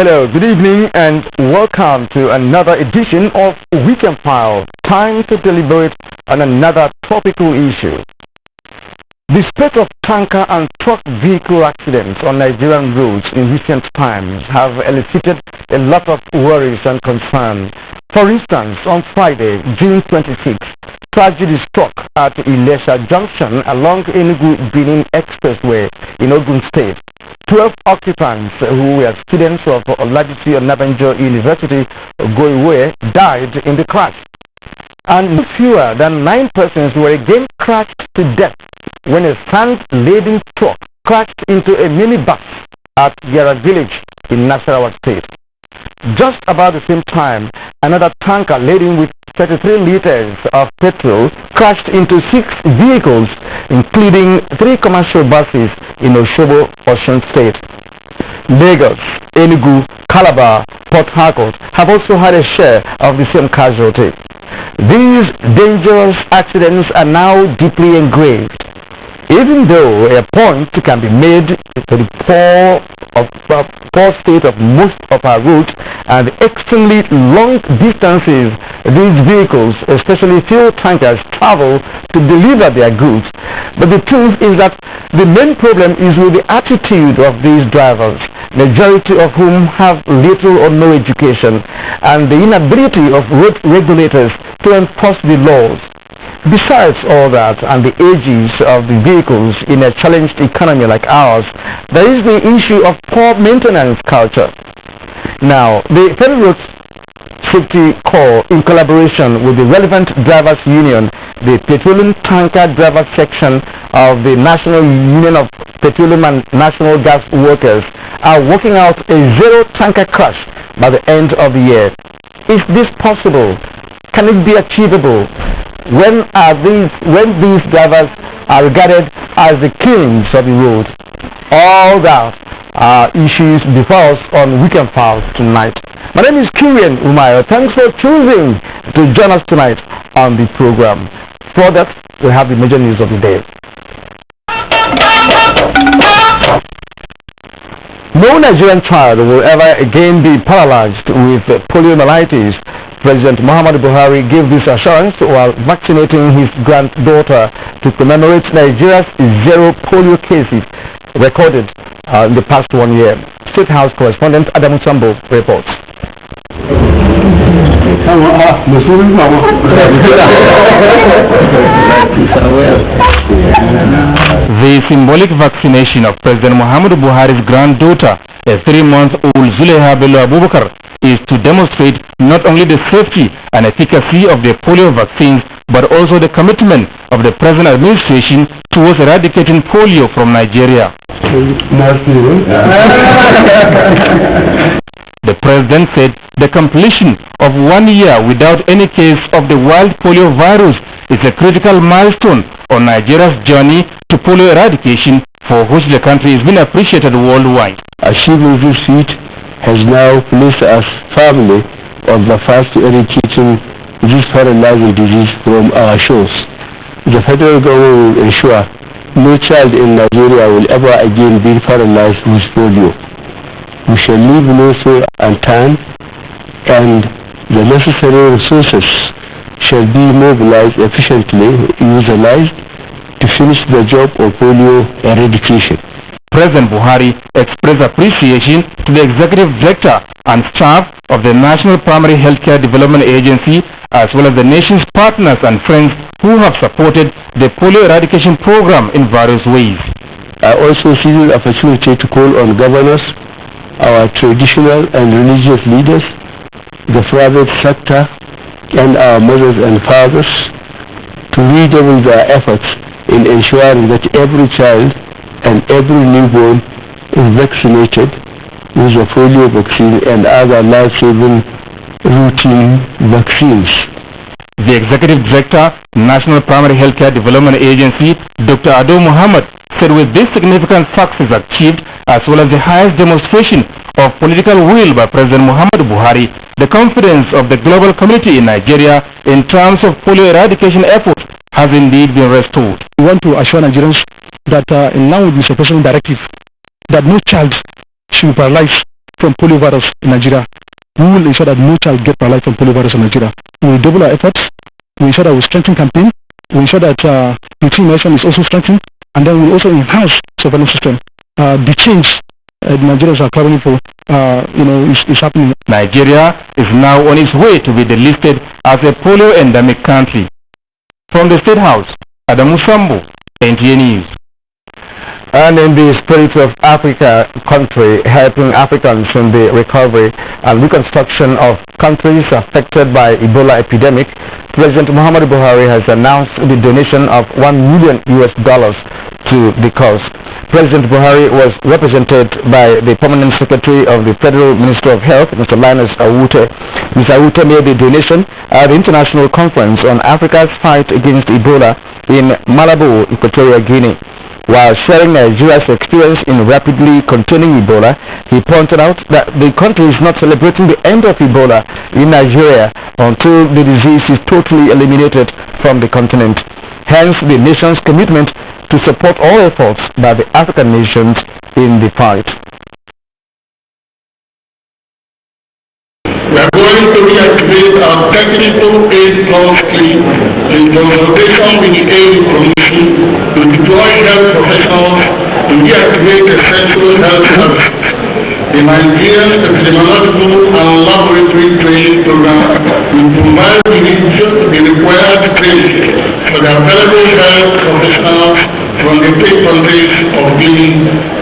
Hello, good evening and welcome to another edition of Weekend File. Time to deliberate on another topical issue. The spate of tanker and truck vehicle accidents on Nigerian roads in recent times have elicited a lot of worries and concern. For instance, on Friday, June 26th, tragedy struck at Ilesha Junction along Enugu-Benin Expressway in Ogun State. 12 occupants who were students of Olajisi Onabanjo University, Goiwe, died in the crash. And no fewer than 9 persons were again crashed to death when a sand-laden truck crashed into a minibus at Yara village in Nasarawa State. Just about the same time, another tanker laden with 33 liters of petrol crashed into 6 vehicles, including 3 commercial buses in Oshobo, Osun State. Lagos, Enugu, Calabar, Port Harcourt have also had a share of the same casualty. These dangerous accidents are now deeply engraved. Even though a point can be made to the poor state of most of our routes and the extremely long distances these vehicles, especially fuel tankers, travel to deliver their goods. But the truth is that the main problem is with the attitude of these drivers, majority of whom have little or no education, and the inability of road regulators to enforce the laws. Besides all that and the ages of the vehicles in a challenged economy like ours, there is the issue of poor maintenance culture. Now, the Federal Road Safety Corps, in collaboration with the relevant drivers union, the Petroleum Tanker Drivers Section of the National Union of Petroleum and National Gas Workers, are working out a zero tanker crash by the end of the year. Is this possible? Can it be achievable? When these drivers are regarded as the kings of the road? All that are issues before us on Weekend Files tonight. My name is Kirian Umayo. Thanks for choosing to join us tonight on the program. For that, we have the major news of the day. No Nigerian child will ever again be paralyzed with poliomyelitis. President Muhammadu Buhari gave this assurance while vaccinating his granddaughter to commemorate Nigeria's zero polio cases recorded in the past 1 year. State House correspondent Adamu Sambo reports. The symbolic vaccination of President Muhammadu Buhari's granddaughter, a 3-month-old Zuleha Bello Abubakar, is to demonstrate not only the safety and efficacy of the polio vaccines, but also the commitment of the present administration towards eradicating polio from Nigeria. The president said the completion of 1 year without any case of the wild polio virus is a critical milestone on Nigeria's journey to polio eradication, for which the country has been appreciated worldwide. Achieving this feat has now placed us firmly on the path to eradicating this paralyzing disease from our shores. The federal government will ensure no child in Nigeria will ever again be paralyzed with polio. We shall leave no stone unturned, and the necessary resources shall be mobilized efficiently, utilized to finish the job of polio eradication. President Buhari expressed appreciation to the Executive Director and staff of the National Primary Healthcare Development Agency, as well as the nation's partners and friends who have supported the polio eradication program in various ways. I also see the opportunity to call on governors, our traditional and religious leaders, the private sector, and our mothers and fathers to redouble their efforts in ensuring that every child and every newborn is vaccinated with the polio vaccine and other life-saving routine vaccines. The Executive Director, National Primary Healthcare Development Agency, Dr. Ado Muhammad, said with this significant success achieved, as well as the highest demonstration of political will by President Muhammadu Buhari, the confidence of the global community in Nigeria in terms of polio eradication efforts has indeed been restored. We want to assure Nigerians that in line with the suppression directive, that no child should be paralyzed from polio virus in Nigeria. We will ensure that no child gets paralyzed from polio virus in Nigeria. We will double our efforts. We ensure that we strengthen campaign. We ensure that routine medicine is also strengthened, and then we will also enhance surveillance system. The change Nigerians are clamoring for, is happening. Nigeria is now on its way to be delisted as a polio endemic country. From the State House, Adamu Sambo, NTA News. And in the spirit of Africa country, helping Africans in the recovery and reconstruction of countries affected by Ebola epidemic, President Muhammadu Buhari has announced the donation of $1 million to the cause. President Buhari was represented by the Permanent Secretary of the Federal Minister of Health, Mr. Linus Awute. Mr. Awute made the donation at the International Conference on Africa's Fight Against Ebola in Malabo, Equatorial Guinea. While sharing Nigeria's experience in rapidly containing Ebola, he pointed out that the country is not celebrating the end of Ebola in Nigeria until the disease is totally eliminated from the continent. Hence, the nation's commitment to support all efforts by the African nations in the fight. We are going to reactivate our technical aid ministry in consultation with the aid commission to deploy health professionals to reactivate essential health services. The Nigerian epidemiological and laboratory training program will provide the required training for the available health professionals from the three countries of Guinea,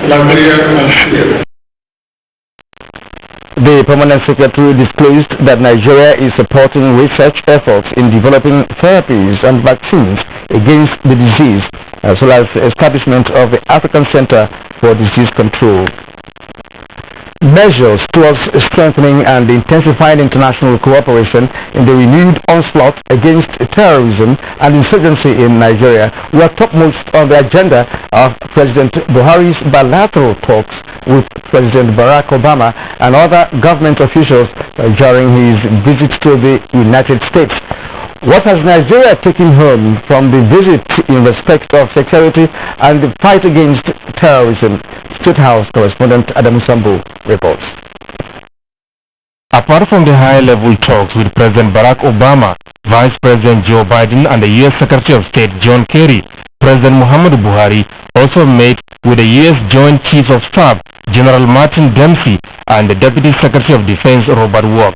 Liberia, and Syria. The Permanent Secretary disclosed that Nigeria is supporting research efforts in developing therapies and vaccines against the disease, as well as the establishment of the African Center for Disease Control. Measures towards strengthening and intensifying international cooperation in the renewed onslaught against terrorism and insurgency in Nigeria were topmost on the agenda of President Buhari's bilateral talks with President Barack Obama and other government officials during his visit to the United States. What has Nigeria taken home from the visit in respect of security and the fight against terrorism? State House correspondent Adamu Sambo reports. Apart from the high-level talks with President Barack Obama, Vice President Joe Biden and the U.S. Secretary of State John Kerry, President Muhammadu Buhari also met with the U.S. Joint Chiefs of Staff General Martin Dempsey and the Deputy Secretary of Defense Robert Work.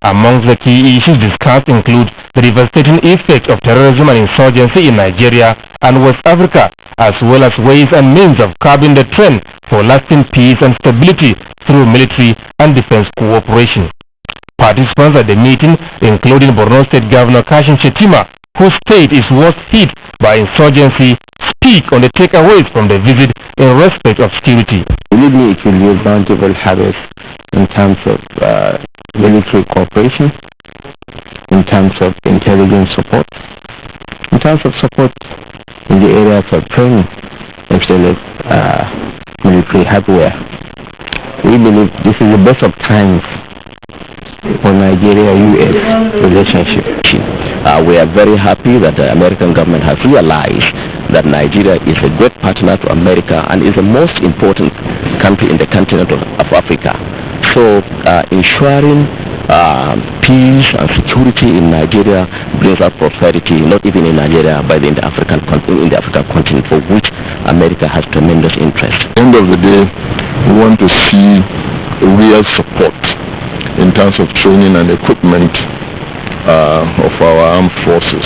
Among the key issues discussed include the devastating effect of terrorism and insurgency in Nigeria and West Africa, as well as ways and means of curbing the trend for lasting peace and stability through military and defense cooperation. Participants at the meeting, including Borno State Governor Kashim Shettima, whose state is worst hit by insurgency, speak on the takeaways from the visit in respect of security. Believe me, it will yield bountiful harvest in terms of military cooperation, in terms of intelligence support, in terms of support in the areas of training, especially military hardware. We believe this is the best of times for Nigeria-U.S. relationship. We are very happy that the American government has realized that Nigeria is a great partner to America and is the most important country in the continent of Africa. So ensuring peace and security in Nigeria brings out prosperity, not even in Nigeria, but in the African continent, for which America has tremendous interest. At the end of the day, we want to see real support in terms of training and equipment of our armed forces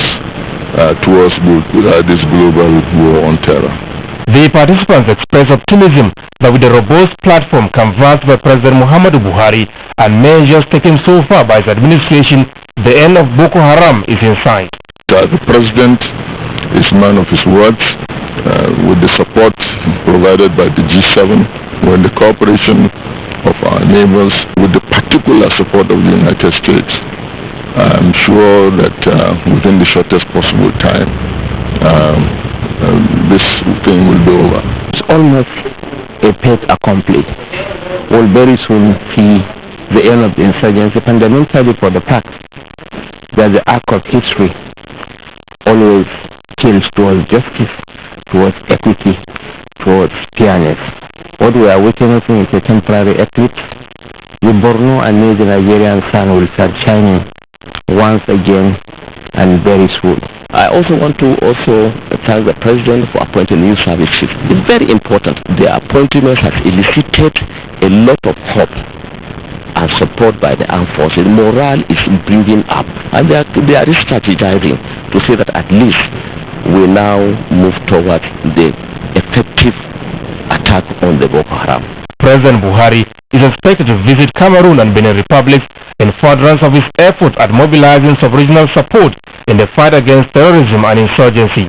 towards this global war on terror. The participants expressed optimism that with the robust platform canvassed by President Muhammadu Buhari and measures taken so far by his administration, the end of Boko Haram is in sight. The President is man of his words. With the support provided by the G7, with the cooperation of our neighbors, with the particular support of the United States, I'm sure that within the shortest possible time, this thing will be over. It's almost a fait accompli. We'll very soon see the end of the insurgency, fundamentally for the fact that the arc of history always tilts towards justice, towards equity, towards fairness. What we are witnessing is a temporary eclipse the Borno and the Nigerian sun will start shining once again and very soon. I also want to thank the President for appointing new services. It's very important. The appointment has elicited a lot of hope and support by the armed forces. Morale is building up, and they are strategizing to say that at least we now move towards the effective attack on the Boko Haram. President Buhari is expected to visit Cameroon and Benin Republic in furtherance of his efforts at mobilizing sub-regional support in the fight against terrorism and insurgency.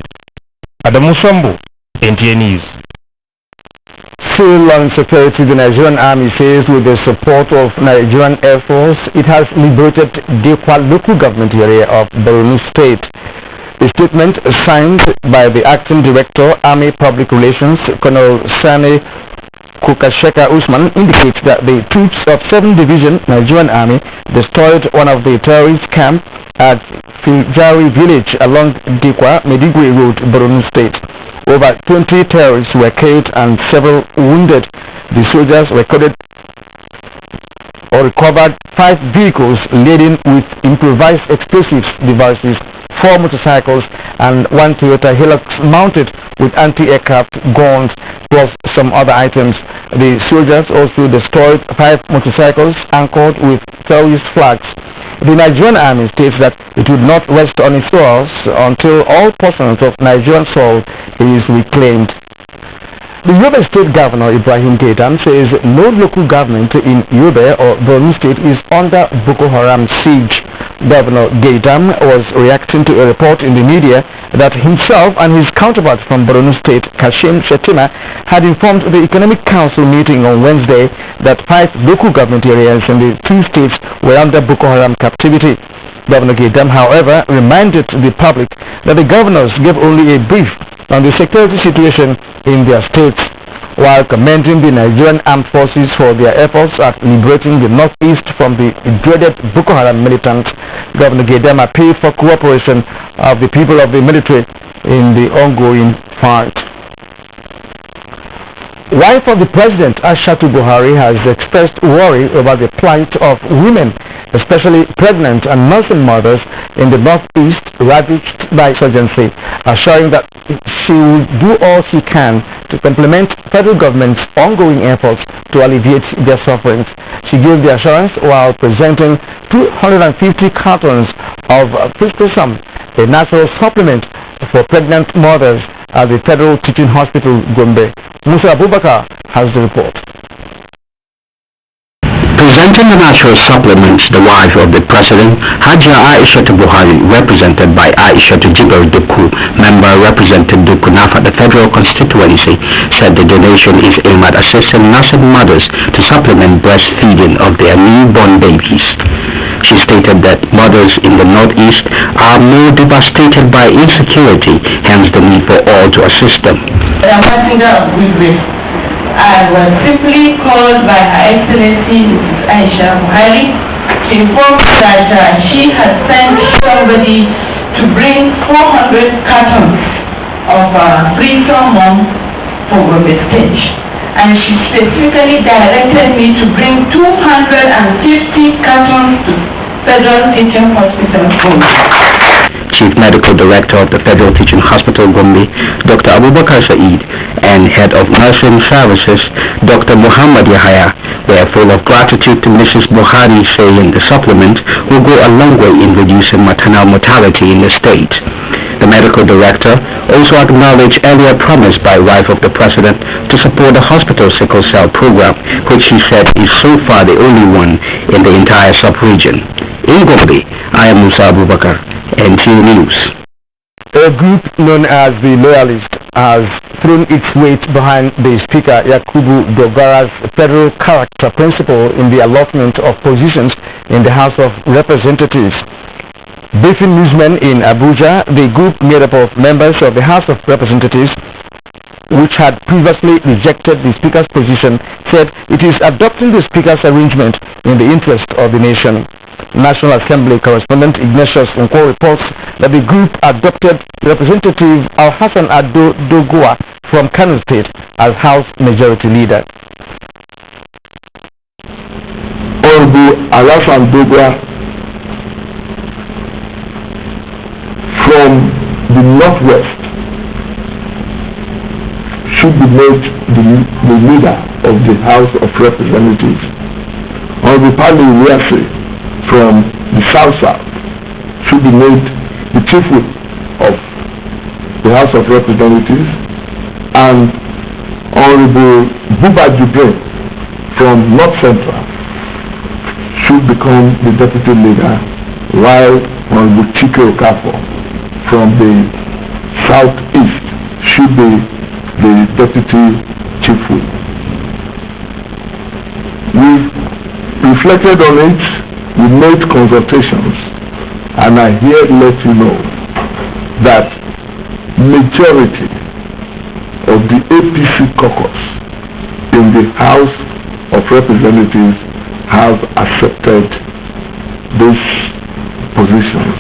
Adamu Sambo, NTA News. Civil and security, the Nigerian Army says with the support of Nigerian Air Force, it has liberated Dekwa local government area of Borno State. A statement signed by the Acting Director, Army Public Relations, Colonel Sani Kukasheka Usman, indicates that the troops of 7th Division Nigerian Army destroyed one of the terrorist camps at Fijari village along Dekwa Medigwe Road, Borno State. Over 20 terrorists were killed and several wounded. The soldiers recovered 5 vehicles laden with improvised explosives devices, 4 motorcycles and 1 Toyota Hilux mounted with anti-aircraft guns, plus some other items. The soldiers also destroyed 5 motorcycles anchored with terrorist flags. The Nigerian Army states that it would not rest on its laurels until all portions of Nigerian soil is reclaimed. The Yobe State Governor Ibrahim Gaidam says no local government in Yobe or Borno State is under Boko Haram siege. Governor Gaidam was reacting to a report in the media that himself and his counterpart from Borno State, Kashim Shetima, had informed the Economic Council meeting on Wednesday that 5 local government areas in the 2 states were under Boko Haram captivity. Governor Gaidam, however, reminded the public that the governors gave only a brief on the security situation in their states. While commending the Nigerian armed forces for their efforts at liberating the northeast from the dreaded Boko Haram militants, Governor Gaidam appealed for cooperation of the people of the military in the ongoing fight. Wife of the President, Ashatu Buhari, has expressed worry over the plight of women, especially pregnant and nursing mothers in the northeast ravaged by insurgency, assuring that she will do all she can to complement federal government's ongoing efforts to alleviate their sufferings. She gave the assurance while presenting 250 cartons of Fisposam, a natural supplement for pregnant mothers at the Federal Teaching Hospital, Gombe. Musa Abubakar has the report. Presenting the natural supplements, the wife of the President, Hajia Aishatu Buhari, represented by Aishatu Jibril Duku, member representing Duku Nafa, the federal constituency, said the donation is aimed at assisting nursing mothers to supplement breastfeeding of their newborn babies. She stated that mothers in the northeast are more devastated by insecurity, hence the need for all to assist them. I was simply called by Her Excellency Mrs. Aisha Buhari to inform that she had sent somebody to bring 400 cartons of preterm mom for Gombe State. And she specifically directed me to bring 250 cartons to Federal Teaching Hospital Gombe. Chief Medical Director of the Federal Teaching Hospital Gombe, Dr. Abubakar Saeed, and Head of Nursing Services, Dr. Muhammad Yahaya, were full of gratitude to Mrs. Buhari, saying the supplement will go a long way in reducing maternal mortality in the state. The medical director also acknowledged earlier promise by wife of the President to support the hospital sickle cell program, which she said is so far the only one in the entire sub-region. In Gombe, I am Musa Abubakar, NTA News. A group known as the Loyalists has thrown its weight behind the Speaker Yakubu Dogara's federal character principle in the allotment of positions in the House of Representatives. Briefing newsmen in Abuja, the group made up of members of the House of Representatives, which had previously rejected the Speaker's position, said it is adopting the Speaker's arrangement in the interest of the nation. National Assembly correspondent Ignatius Nko reports that the group adopted Representative Al-Hassan Ado Dogoa from Kano State as House Majority Leader. Alasan Dogra from the northwest should be made the leader of the House of Representatives. Honorable Pali Wiase from the south-south should be made the chief whip of the House of Representatives, and Honorable Buba Jubre from North Central should become the deputy leader, while Honorable Chike Okafor from the southeast should be the deputy chief whip. We've reflected on it, we made consultations, and I here let you know that majority of the APC caucus in the House of Representatives have accepted these positions.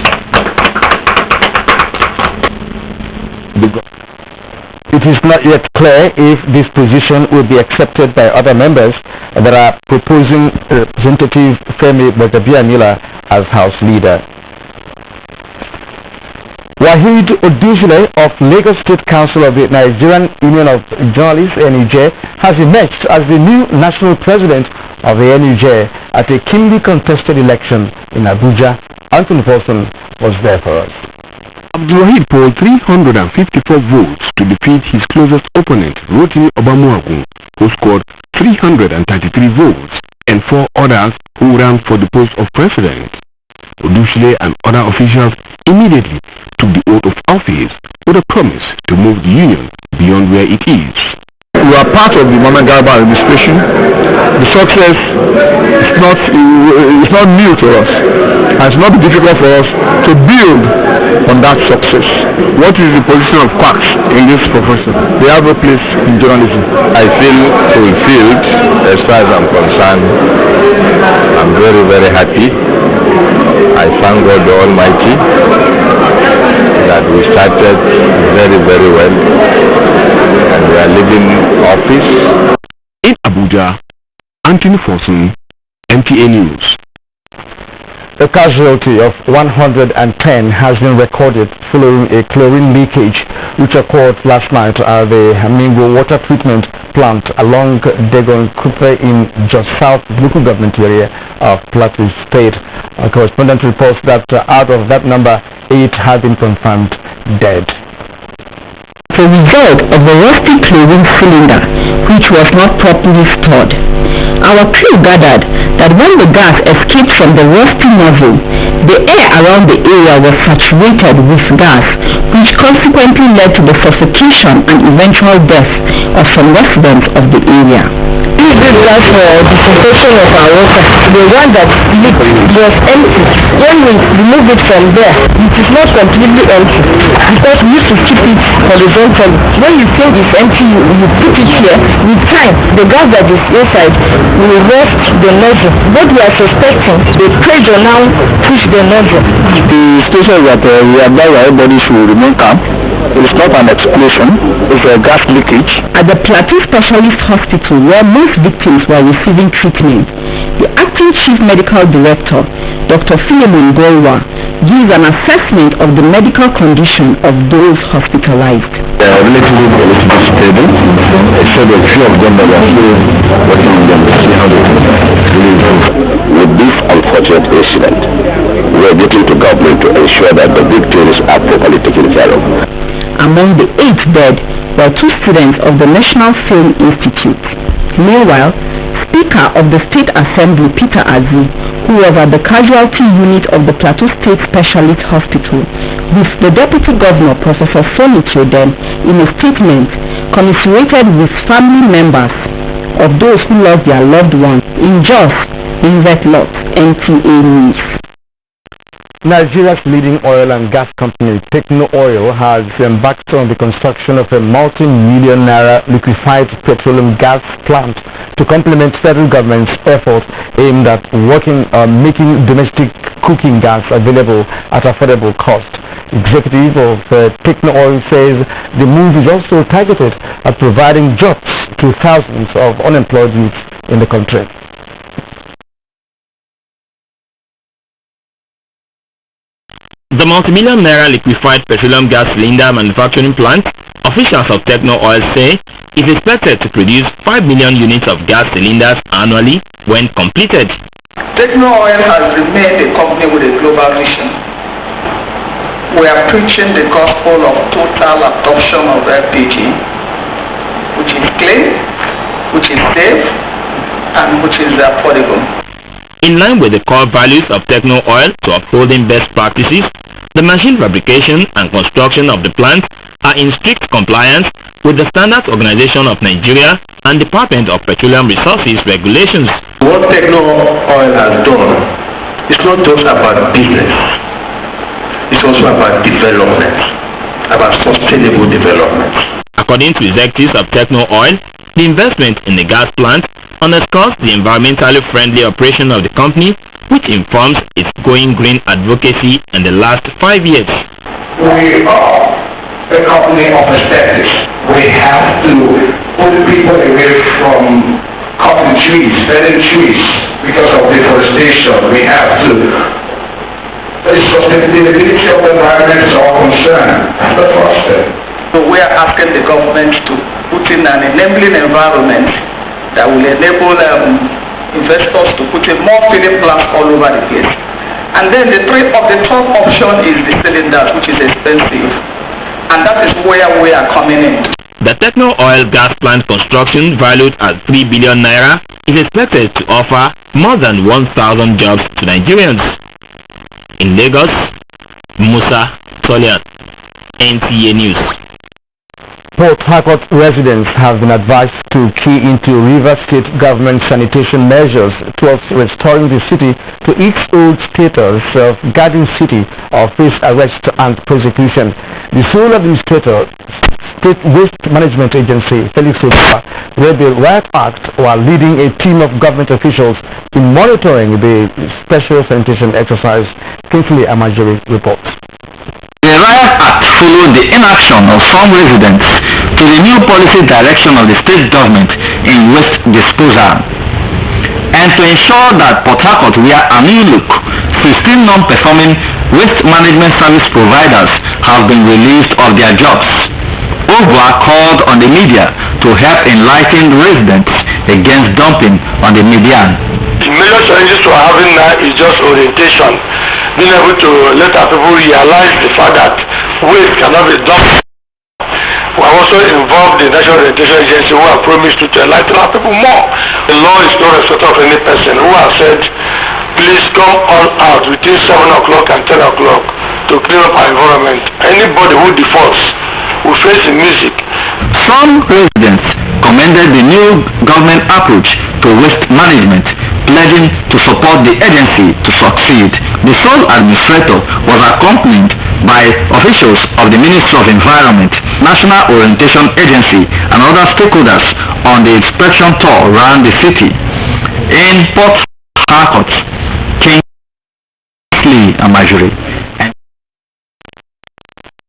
It is not yet clear if this position will be accepted by other members that are proposing Representative Femi Bagabiamila as House Leader. Wahid Oduzile of Lagos State Council of the Nigerian Union of Journalists (NUJ) has emerged as the new national president of the NUJ at a keenly contested election in Abuja. Anthony Paulson was there for us. Abdulwahid polled 354 votes to defeat his closest opponent, Rotimi Obamuagun, who scored 333 votes, and 4 others who ran for the post of president. Odusile and other officials immediately took the oath of office with a promise to move the union beyond where it is. We are part of the Mama Garba administration. The success is not new to us, and it's not difficult for us to build on that success. What is the position of quacks in this profession? They have a place in journalism. I feel fulfilled as far as I'm concerned. I'm very, very happy. I thank God the Almighty that we started very, very well, and we are leaving office. In Abuja, Anthony Paulson, NTA News. A casualty of 110 has been recorded following a chlorine leakage which occurred last night at the Mingo water treatment plant along Degon Kupe in Jos South local government area of Plateau State. A correspondent reports that out of that number, 8 have been confirmed dead. The result of the rusty chlorine cylinder, which was not properly stored. Our crew gathered that when the gas escaped from the rusty nozzle, the air around the area was saturated with gas, which consequently led to the suffocation and eventual death of some residents of the area. We did that for disinfection of our water. The one that leaked was empty. When we remove it from there, it is not completely empty because we used to keep it horizontally. When you think it's empty, you put it here. With time, the gas that is inside will rest the nozzle. What we are suspecting, the pressure now push the nozzle. The station that we advise everybody should remain calm. It's not an explosion, it's a gas leakage. At the Plateau Specialist Hospital, where most victims were receiving treatment, the acting chief medical director, Dr. Philemon Golwa, gives an assessment of the medical condition of those hospitalized. They are relatively stable, except a few of them that are still working on them to see how they can really improve. With this unfortunate incident, we are looking to government to ensure that the victims are properly taken care of. Among the 8 dead were 2 students of the National Film Institute. Meanwhile, Speaker of the State Assembly Peter Azi, who was at the casualty unit of the Plateau State Specialist Hospital, with the Deputy Governor Professor Soni Trodem, in a statement, commiserated with family members of those who lost their loved ones in Jos, in Vetlot, NTA News. Nigeria's leading oil and gas company, Techno Oil, has embarked on the construction of a multi-million naira liquefied petroleum gas plant to complement federal government's efforts aimed at making domestic cooking gas available at affordable cost. Executive of Techno Oil says the move is also targeted at providing jobs to thousands of unemployed youths in the country. The multi-million naira liquefied petroleum gas cylinder manufacturing plant, officials of Techno Oil say, is expected to produce 5 million units of gas cylinders annually when completed. Techno Oil has remained a company with a global mission. We are preaching the gospel of total adoption of LPG, which is clean, which is safe, and which is affordable. In line with the core values of Techno Oil to upholding best practices, the machine fabrication and construction of the plant are in strict compliance with the Standards Organization of Nigeria and Department of Petroleum Resources regulations. What Techno Oil has done is not just about business, it's also about development, about sustainable development. According to executives of Techno Oil, the investment in the gas plant underscores the environmentally friendly operation of the company, which informs its going green advocacy in the last 5 years. We are a company of aesthetics. We have to put people away from cutting trees, felling trees because of deforestation. We have to. The sustainability of the environment is our concern. That's the first step. So we are asking the government to put in an enabling environment that will enable investors to put in more filling plants all over the place. And then the top option is the cylinders, which is expensive. And that is where we are coming in. The Techno Oil gas plant construction, valued at 3 billion naira, is expected to offer more than 1,000 jobs to Nigerians. In Lagos, Musa Solian, NTA News. Port Harcourt residents have been advised to key into River State government sanitation measures towards restoring the city to its old status of garden city or face arrest and prosecution. The sole administrator, State Waste Management Agency, Felix Oba, read the Riot Act while leading a team of government officials in monitoring the special sanitation exercise. Kingsley Amajiri reports. The Riot Act followed the inaction of some residents to the new policy direction of the state government in waste disposal. And to ensure that Port Harcourt wear a new look, 15 non-performing waste management service providers have been released of their jobs. OVA called on the media to help enlighten residents against dumping on the median. The major challenges we are having now is just orientation. Being able to let our people realize the fact that waste cannot be dumped. We are also involved in the National Orientation Agency, who have promised to enlighten our people more. The law is no respect of any person who has said, please come all out between 7 o'clock and 10 o'clock to clean up our environment. Anybody who defaults will face the music. Some residents commended the new government approach to waste management, pledging to support the agency to succeed. The sole administrator was accompanied by officials of the Ministry of Environment, National Orientation Agency, and other stakeholders on the inspection tour around the city. In Port Harcourt, Kingsley Amajiri.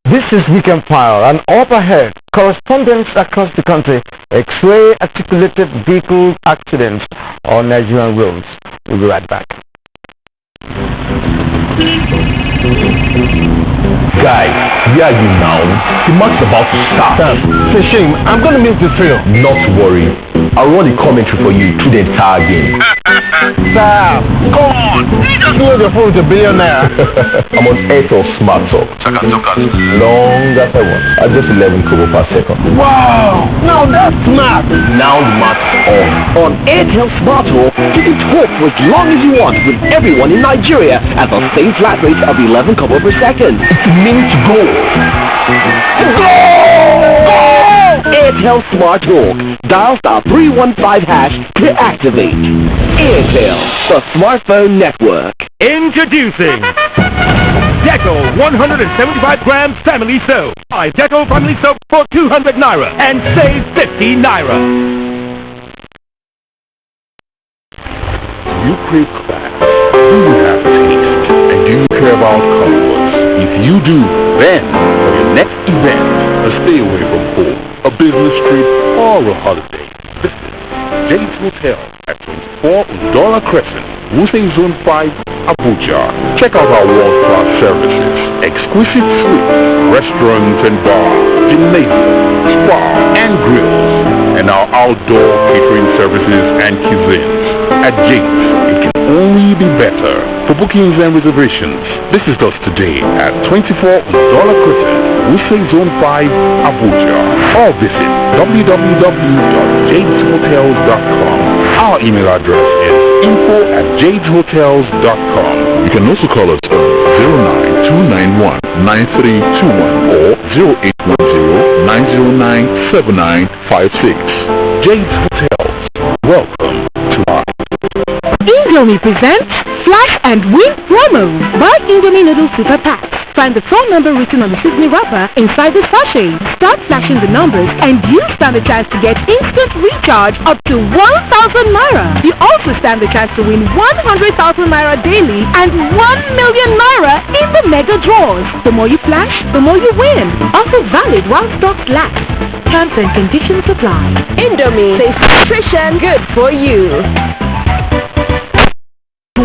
This is Weekend File, and up ahead, correspondents across the country X-ray articulated vehicle accidents on Nigerian roads. We'll be right back. Guys, where are you now? The match is about to start. It's a shame. I'm going to miss the thrill. Not to worry. I'll run the commentary for you through the entire game. Sam, come on. You just know your phone is $1 billion. I'm on Airtel Smart Talk. Long as I want. At just 11 kobo per second. Wow. Now that's smart. Now the match on. On Airtel Smart Talk, keep it hooked for as long as you want with everyone in Nigeria at the same flat rate of 11 kobo per second. It's a minute to go. Go! Airtel Smart Talk. Dial *315# to activate. Airtel, the smartphone network. Introducing Deco 175 grams family soap. Buy Deco family soap for 200 naira and save 50 naira. You crave class, do you have taste, and do you care about comfort? If you do, then for your next event, a stay away from home, a business trip, or a holiday, visit James Hotel at 24 Undora Crescent, Wusing Zone 5, Abuja. Check out our world-class services exquisite suites, restaurants and bars, gymnasiums, spa and grills, and our outdoor catering services and cuisines. At James, it can only be better. For bookings and reservations, visit us today at 24 Uzola Crescent, Wuse Zone 5, Abuja, or visit www.jadeshotels.com. Our email address is info@jadeshotels.com. You can also call us on 09291-9321 or 0810-909-7956. Jades Hotels. Welcome to life. Indomie presents Flash and Win promo. Buy Indomie Noodle Super Packs. Find the phone number written on the seasoning wrapper inside the sachet. Start flashing the numbers and you stand a chance to get instant recharge up to 1,000 Naira. You also stand a chance to win 100,000 Naira daily and 1 million Naira in the mega draws. The more you flash, the more you win. Offer valid while stocks last. Terms and conditions apply. Indomie, safe nutrition, good for you.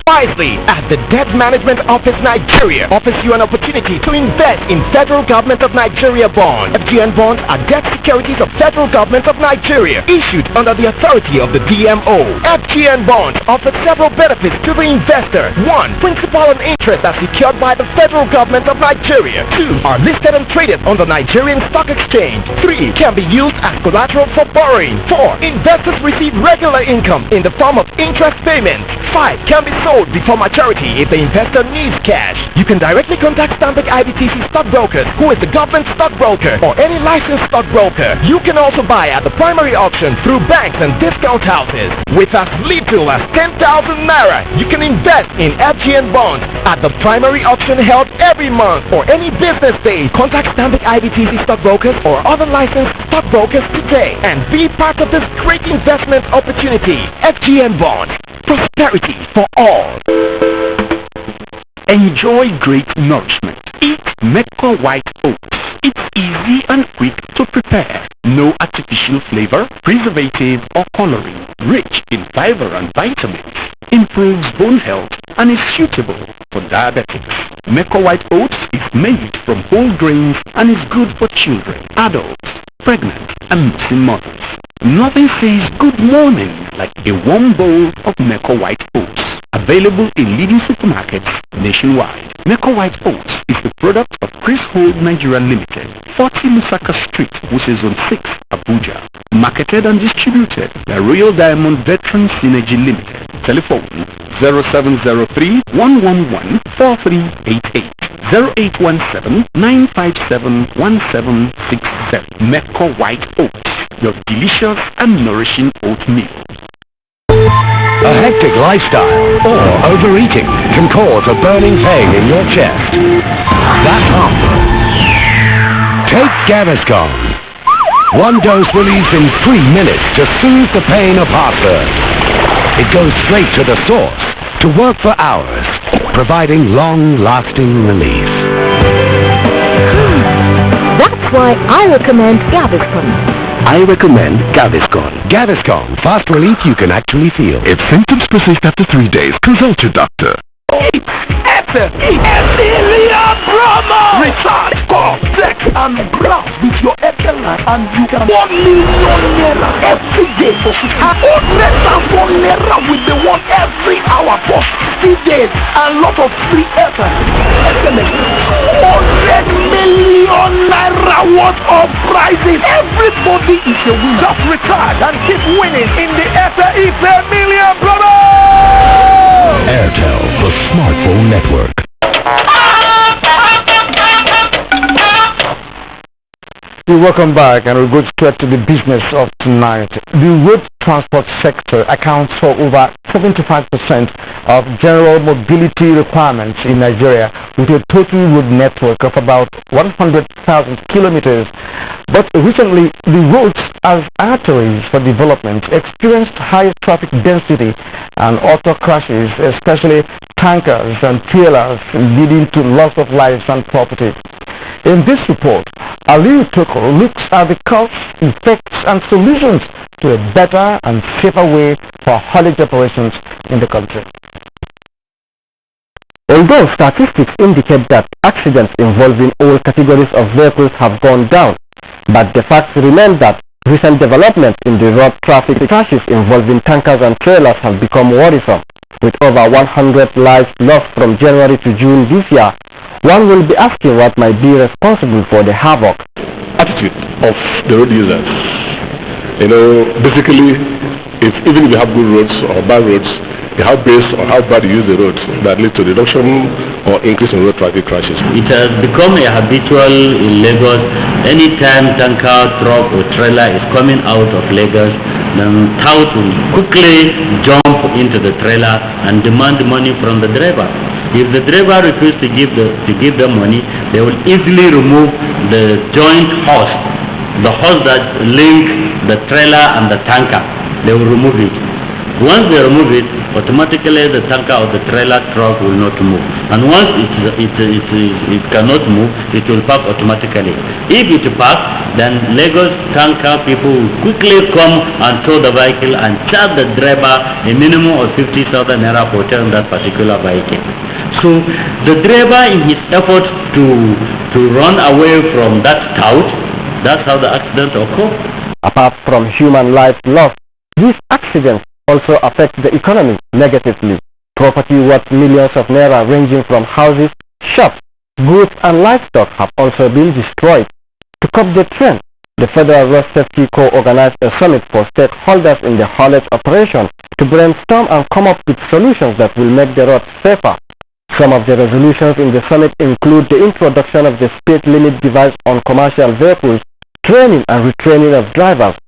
Wisely at the Debt Management Office Nigeria offers you an opportunity to invest in Federal Government of Nigeria bonds. FGN bonds are debt securities of Federal Government of Nigeria issued under the authority of the DMO. FGN bonds offer several benefits to the investor. 1. Principal and interest are secured by the Federal Government of Nigeria. 2. Are listed and traded on the Nigerian Stock Exchange. 3. Can be used as collateral for borrowing. 4. Investors receive regular income in the form of interest payments. 5. Can be sold before maturity if the investor needs cash. You can directly contact Stanbic IBTC stockbrokers, who is the government stockbroker, or any licensed stockbroker. You can also buy at the primary auction through banks and discount houses. With as little as 10,000 Naira, you can invest in FGN bonds at the primary auction held every month or any business day. Contact Stanbic IBTC stockbrokers or other licensed stockbrokers today and be part of this great investment opportunity. FGN bonds. Prosperity for all. Enjoy great nourishment. Eat Mecca white oats. It's easy and quick to prepare. No artificial flavor, preservative or coloring. Rich in fiber and vitamins. Improves bone health and is suitable for diabetics. Mecca white oats is made from whole grains and is good for children, adults, pregnant and nursing mothers. Nothing says good morning like a warm bowl of Mecca white oats. Available in leading supermarkets nationwide. Mecca white oats is the product of Chris Hold Nigeria Limited, 40 Lusaka Street, Wuse Zone 6, Abuja. Marketed and distributed by Royal Diamond Veteran Synergy Limited. Telephone 0703-111-4388. 0817-957-1767. Mecca white oats, your delicious and nourishing oatmeal. A hectic lifestyle or overeating can cause a burning pain in your chest. That's heartburn. Take Gaviscon. One dose released in 3 minutes to soothe the pain of heartburn. It goes straight to the source to work for hours, providing long-lasting relief. That's why I recommend Gaviscon. I recommend Gaviscon. Gaviscon, fast relief you can actually feel. If symptoms persist after 3 days, consult your doctor. promo! Recharge, call, text, and browse with your Airline and you can 1 million Naira every day for 6 hours. 100,000 Naira with the one every hour for 60 days and lot of free airtime. 100 million Naira worth of prizes. Everybody is a winner. Just recharge and keep winning in the Airtel Million promo! Airtel, the smartphone network. Welcome back, and we'll go straight to the business of tonight. The road transport sector accounts for over 75% of general mobility requirements in Nigeria, with a total road network of about 100,000 kilometers. But recently, the roads as arteries for development experienced high traffic density and auto crashes, especially tankers and trailers, leading to loss of lives and property. In this report, Aliu Toko looks at the causes, effects and solutions to a better and safer way for haulage operations in the country. Although statistics indicate that accidents involving all categories of vehicles have gone down, but the facts remain that recent developments in the road traffic crashes involving tankers and trailers have become worrisome. With over 100 lives lost from January to June this year, one will be asking what might be responsible for the havoc. Attitude of the road users. Basically, even if you have good roads or bad roads, how base or how bad you use the roads that lead to reduction or increase in road traffic crashes. It has become a habitual in Lagos. Anytime tanker, truck or trailer is coming out of Lagos, then tout will quickly jump into the trailer and demand money from the driver. If the driver refuses to give them money, they will easily remove the joint hose, the hose that link the trailer and the tanker. They will remove it. Once they remove it, automatically the tanker or the trailer truck will not move. And once it cannot move, it will park automatically. If it parks, then Lagos tanker people will quickly come and tow the vehicle and charge the driver a minimum of 50,000 naira for towing that particular vehicle. So the driver, in his effort to run away from that tout, that's how the accident occurs. Apart from human lives lost, these accidents also affect the economy negatively. Property worth millions of naira ranging from houses, shops, goods and livestock have also been destroyed. To curb the trend, the Federal Road Safety Corps organized a summit for stakeholders in the haulage operation to brainstorm and come up with solutions that will make the roads safer. Some of the resolutions in the summit include the introduction of the speed limit device on commercial vehicles, training and retraining of drivers,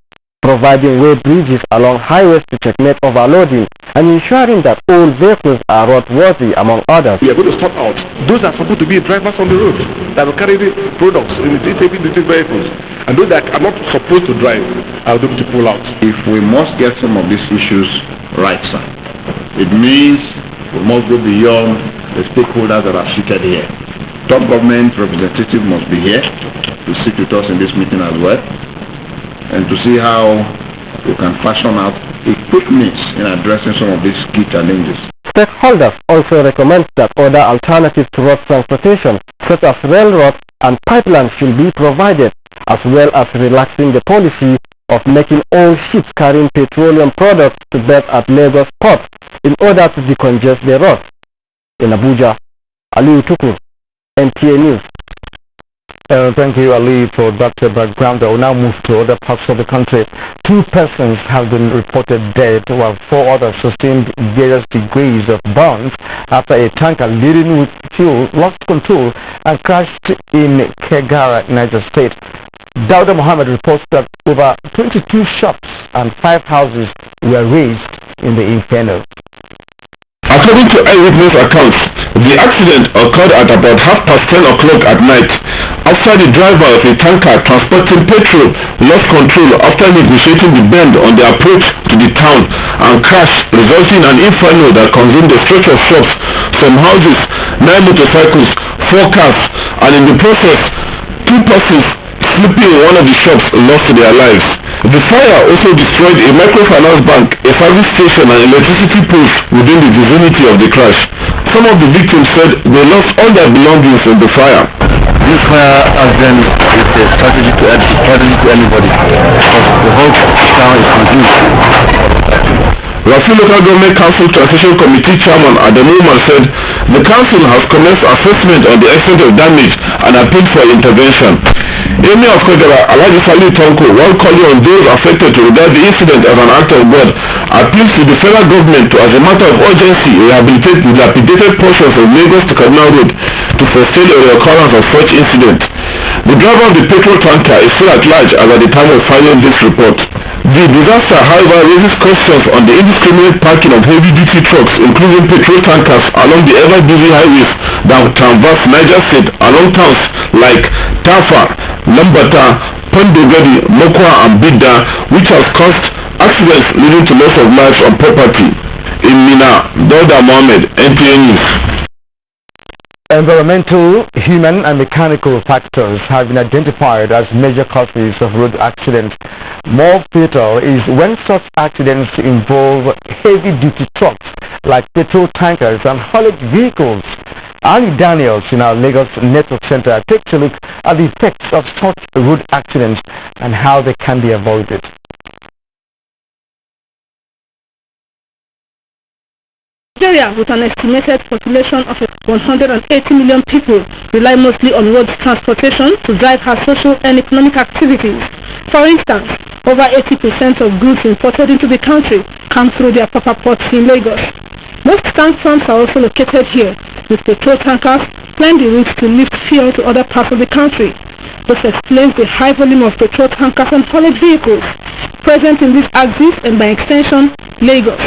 providing way bridges along highways to checkmate overloading, and ensuring that all vehicles are roadworthy, among others. We are going to stop out those that are supposed to be drivers on the road, that will carry the products in the vehicles, and those that are not supposed to drive are going to pull out. If we must get some of these issues right, sir, it means we must go beyond the stakeholders that are seated here. Top government representative must be here to sit with us in this meeting as well, and to see how we can fashion out a quick means in addressing some of these key challenges. Stakeholders also recommend that other alternatives to road transportation, such as railroads and pipelines, should be provided, as well as relaxing the policy of making all ships carrying petroleum products to berth at Lagos ports in order to decongest the roads. In Abuja, Ali Utuku, NTA News. Thank you, Ali, for that background. I will now move to other parts of the country. 2 persons have been reported dead, while 4 others sustained various degrees of burns after a tanker laden with fuel lost control and crashed in Kegara, Niger State. Dauda Mohammed reports that over 22 shops and 5 houses were razed in the inferno. According to eyewitness accounts, the accident occurred at about 10:30 at night after the driver of a tanker transporting petrol lost control after negotiating the bend on the approach to the town and crashed, resulting in an inferno that consumed a stretch of shops, some houses, 9 motorcycles, 4 cars, and in the process, 2 persons sleeping in one of the shops lost their lives. The fire also destroyed a microfinance bank, a service station and electricity poles within the vicinity of the crash. Some of the victims said they lost all their belongings in the fire. This fire accident is a strategy to anybody, because the whole town is confused. Rafi Local Government Council Transition Committee Chairman Adamu Umar said the council has commenced assessment on the extent of damage and appealed for intervention. Emir of Kogara, Alhaji Salih Tonko, while calling on those affected to regard the incident as an act of God, appeals to the federal government to, as a matter of urgency, rehabilitate the dilapidated portions of Lagos to Kaduna Road to forestal a recurrence of such incidents. The driver of the petrol tanker is still at large as at the time of filing this report. The disaster, however, raises questions on the indiscriminate parking of heavy-duty trucks, including petrol tankers, along the ever-busy highways that traverse Niger State along towns like Tafa, Lambata, Pondogadi, Mokwa and Bidda, which has caused accidents leading to loss of lives and property. In Mina, Dauda Mohammed, NTA News. Environmental, human and mechanical factors have been identified as major causes of road accidents. More fatal is when such accidents involve heavy-duty trucks like petrol tankers and haulage vehicles. Ali Daniels in our Lagos Network Center takes a look at the effects of such road accidents and how they can be avoided. Nigeria, with an estimated population of 180 million people, rely mostly on road transportation to drive her social and economic activities. For instance, over 80% of goods imported into the country come through their proper ports in Lagos. Most tank farms are also located here, with petrol tankers plying the routes to lift fuel to other parts of the country. This explains the high volume of petrol tankers and haulage vehicles present in this axis and by extension, Lagos.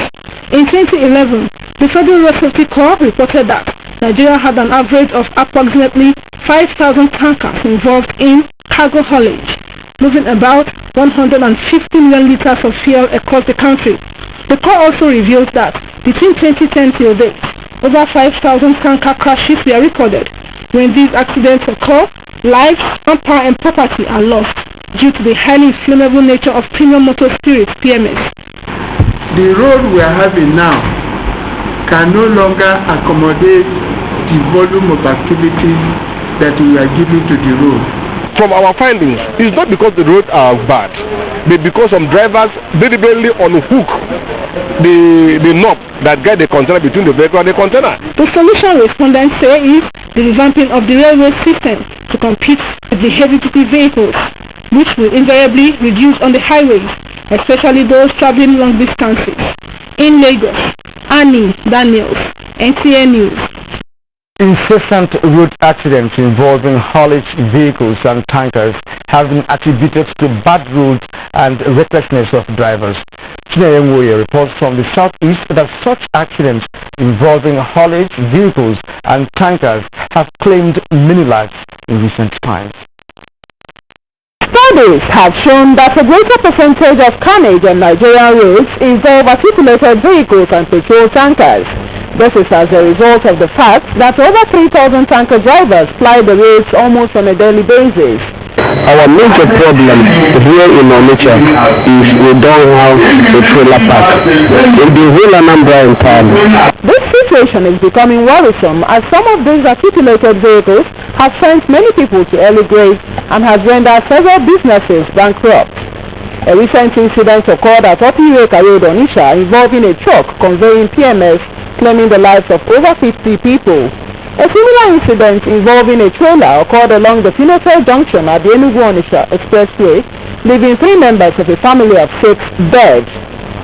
In 2011, the Federal Road Safety Corps reported that Nigeria had an average of approximately 5,000 tankers involved in cargo haulage, moving about 150 million liters of fuel across the country. The Corps also revealed that between 2010 till date, over 5,000 tanker crashes were recorded. When these accidents occur, lives, manpower and property are lost due to the highly inflammable nature of premium motor spirits, PMS. The road we are having now can no longer accommodate the volume of activities that we are giving to the road. From our findings, it's not because the roads are bad, but because some drivers deliberately unhook the knob that guide the container between the vehicle and the container. The solution, respondents say, is the revamping of the railway system to compete with the heavy-duty vehicles, which will invariably reduce on the highways, especially those traveling long distances. In Lagos, Annie Daniels, NTA News. Incessant road accidents involving haulage vehicles and tankers have been attributed to bad roads and recklessness of drivers. Chineye reports from the southeast that such accidents involving haulage vehicles and tankers have claimed many lives in recent times. Studies have shown that a greater percentage of carnage on Nigerian roads involve articulated vehicles and petrol tankers. This is as a result of the fact that over 3,000 tanker drivers ply the roads almost on a daily basis. Our major problem here in Onitsha is we don't have a trailer park in the whole Anambra entirely. This situation is becoming worrisome as some of these articulated vehicles have sent many people to early graves and has rendered several businesses bankrupt. A recent incident occurred at Opiweka Road, Onitsha, involving a truck conveying PMS claiming the lives of over 50 people. A similar incident involving a trailer occurred along the Finotel Junction at the Enugu-Onitsha Expressway, leaving 3 members of a family of 6 dead.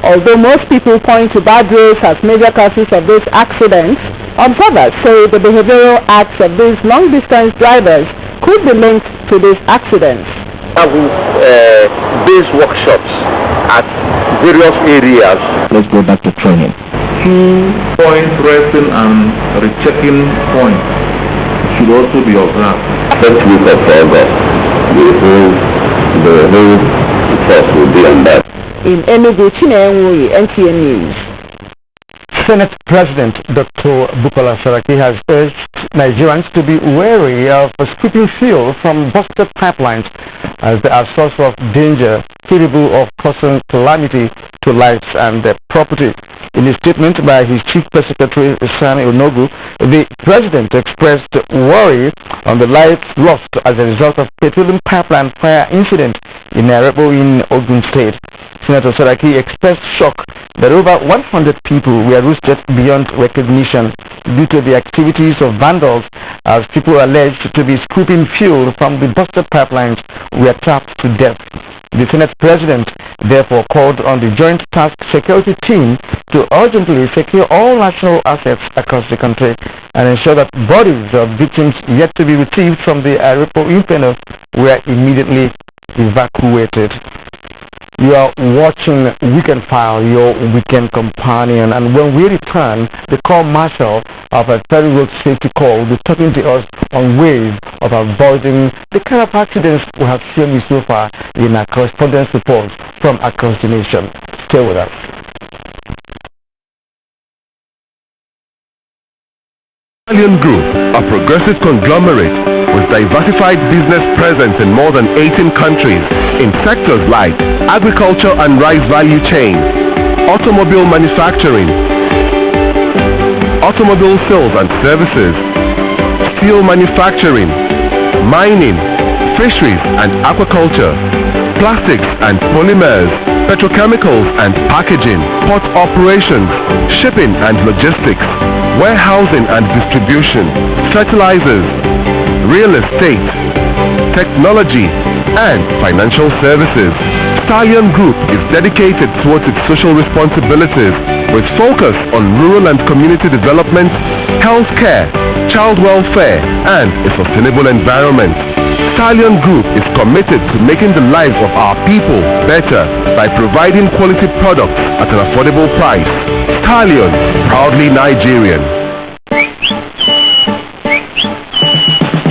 Although most people point to bad roads as major causes of these accidents, observers say the behavioral acts of these long-distance drivers could be linked to these accidents. These workshops at various areas. Let's go back to training. 2-point resting and rechecking points should also be observed. First week of August, the whole force will be on that. In Enugu, Chineye, NTA News. Senate President Dr. Bukola Saraki has urged Nigerians to be wary of scooping fuel from busted pipelines as they are a source of danger capable of causing calamity to lives and property. In a statement by his Chief Press Secretary, Sani Onogu, the President expressed worry on the lives lost as a result of petroleum pipeline fire incident in Arepo in Ogun State. Senator Saraki expressed shock that over 100 people were roasted beyond recognition due to the activities of vandals as people alleged to be scooping fuel from the busted pipelines were trapped to death. The Senate President therefore called on the Joint Task Security Team to urgently secure all national assets across the country and ensure that bodies of victims yet to be retrieved from the Arepo inferno were immediately evacuated. You are watching Weekend File, your weekend companion, and when we return, the Corps Marshal of a Federal Road Safety Corps will be talking to us on ways of avoiding the kind of accidents we have seen so far in our correspondence reports from across the nation. Stay with us. Stallion Group, a progressive conglomerate with diversified business presence in more than 18 countries in sectors like agriculture and rice value chain, automobile manufacturing, automobile sales and services, steel manufacturing, mining, fisheries and aquaculture, plastics and polymers, petrochemicals and packaging, port operations, shipping and logistics, warehousing and distribution, fertilizers, real estate, technology, and financial services. Stallion Group is dedicated towards its social responsibilities with focus on rural and community development, healthcare, child welfare, and a sustainable environment. Stallion Group is committed to making the lives of our people better by providing quality products at an affordable price. Stallion, proudly Nigerian.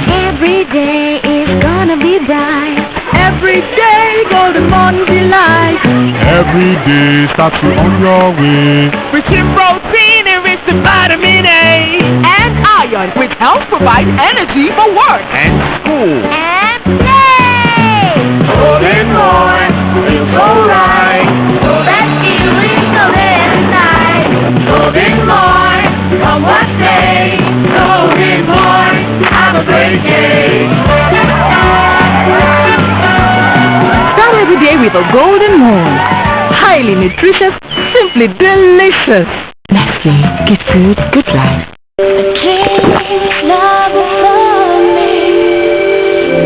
Every day is gonna be bright. Every day golden morning delight. Every day starts you on your way. Rich in protein and rich in vitamin A and iron, which helps provide energy for work and school and play. Golden morn feels alright, so let's feeling so very nice. Golden morn, come what day. Golden morn, have a great day. Start every day with a golden morn. Highly nutritious, simply delicious. Nestle, good food, good life. Love for me.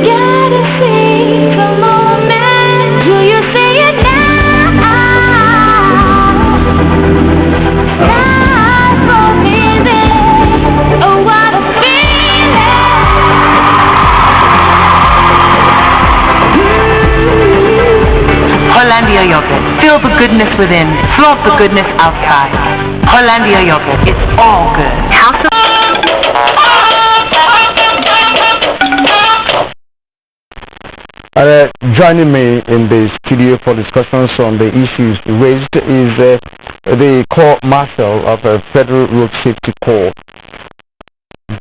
Gotta seize the moment. Do you see it now? Life for me there. Oh, what a feeling. Hollandia yogurt. Feel the goodness within. Flaunt the goodness outside. Hollandia yogurt. It's all good. Joining me in the studio for discussions on the issues raised is the Corps Marshal of Federal Road Safety Corps,